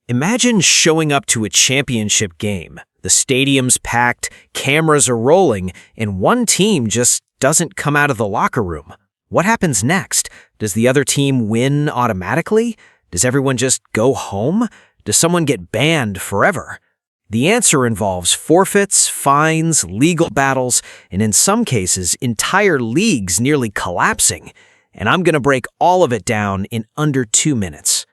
Imagine showing up to a championship game. The stadium's packed, cameras are rolling, and one team just doesn't come out of the locker room. What happens next? Does the other team win automatically? Does everyone just go home? Does someone get banned forever? The answer involves forfeits, fines, legal battles, and in some cases, entire leagues nearly collapsing. And I'm going to break all of it down in under 2 minutes.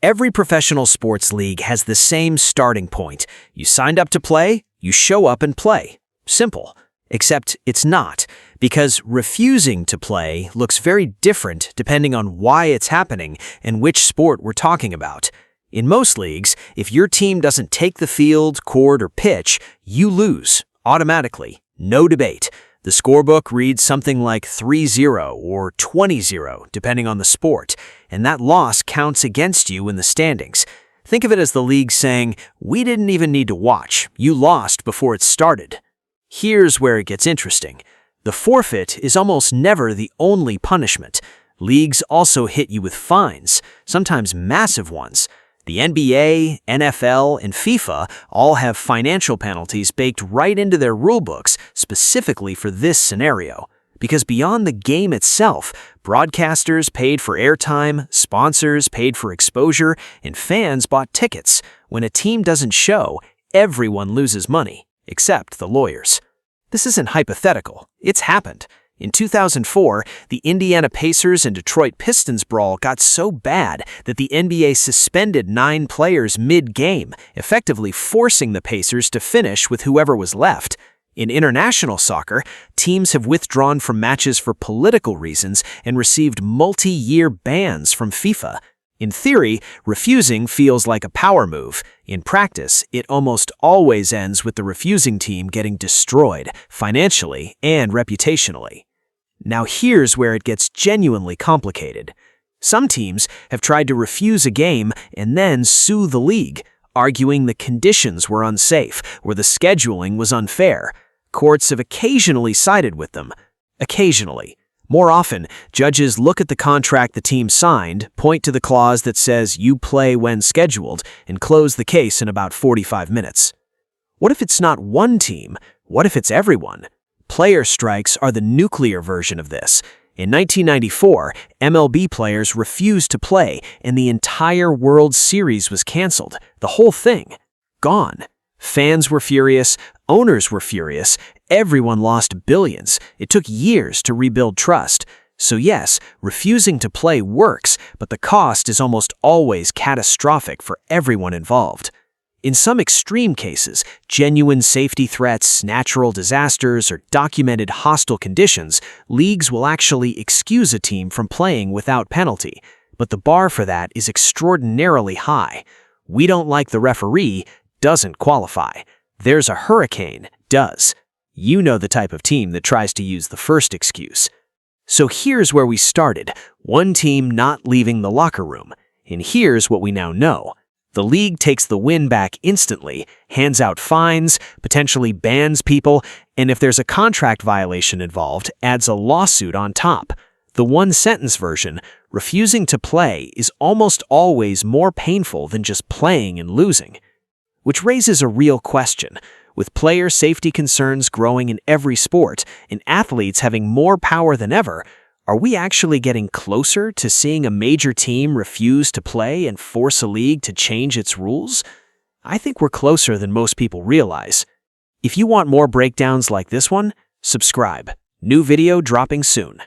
Every professional sports league has the same starting point. You signed up to play, you show up and play. Simple. Except it's not, because refusing to play looks very different depending on why it's happening and which sport we're talking about. In most leagues, if your team doesn't take the field, court, or pitch, you lose, automatically, no debate. The scorebook reads something like 3-0 or 20-0, depending on the sport, and that loss counts against you in the standings. Think of it as the league saying, "We didn't even need to watch. You lost before it started." Here's where it gets interesting. The forfeit is almost never the only punishment. Leagues also hit you with fines, sometimes massive ones. The NBA, NFL, and FIFA all have financial penalties baked right into their rulebooks specifically for this scenario. Because beyond the game itself, broadcasters paid for airtime, sponsors paid for exposure, and fans bought tickets. When a team doesn't show, everyone loses money, except the lawyers. This isn't hypothetical. It's happened. In 2004, the Indiana Pacers and Detroit Pistons brawl got so bad that the NBA suspended 9 players mid-game, effectively forcing the Pacers to finish with whoever was left. In international soccer, teams have withdrawn from matches for political reasons and received multi-year bans from FIFA. In theory, refusing feels like a power move. In practice, it almost always ends with the refusing team getting destroyed, financially and reputationally. Now here's where it gets genuinely complicated. Some teams have tried to refuse a game and then sue the league, arguing the conditions were unsafe or the scheduling was unfair. Courts have occasionally sided with them. Occasionally. More often, judges look at the contract the team signed, point to the clause that says you play when scheduled, and close the case in about 45 minutes. What if it's not one team? What if it's everyone? Player strikes are the nuclear version of this. In 1994, MLB players refused to play, and the entire World Series was canceled. The whole thing. Gone. Fans were furious, owners were furious, everyone lost billions. It took years to rebuild trust. So yes, refusing to play works, but the cost is almost always catastrophic for everyone involved. In some extreme cases, genuine safety threats, natural disasters, or documented hostile conditions, leagues will actually excuse a team from playing without penalty. But the bar for that is extraordinarily high. "We don't like the referee" doesn't qualify. "There's a hurricane" does. You know the type of team that tries to use the first excuse. So here's where we started, one team not leaving the locker room. And here's what we now know. The league takes the win back instantly, hands out fines, potentially bans people, and if there's a contract violation involved, adds a lawsuit on top. The one-sentence version, refusing to play, is almost always more painful than just playing and losing. Which raises a real question. With player safety concerns growing in every sport and athletes having more power than ever, are we actually getting closer to seeing a major team refuse to play and force a league to change its rules? I think we're closer than most people realize. If you want more breakdowns like this one, subscribe. New video dropping soon.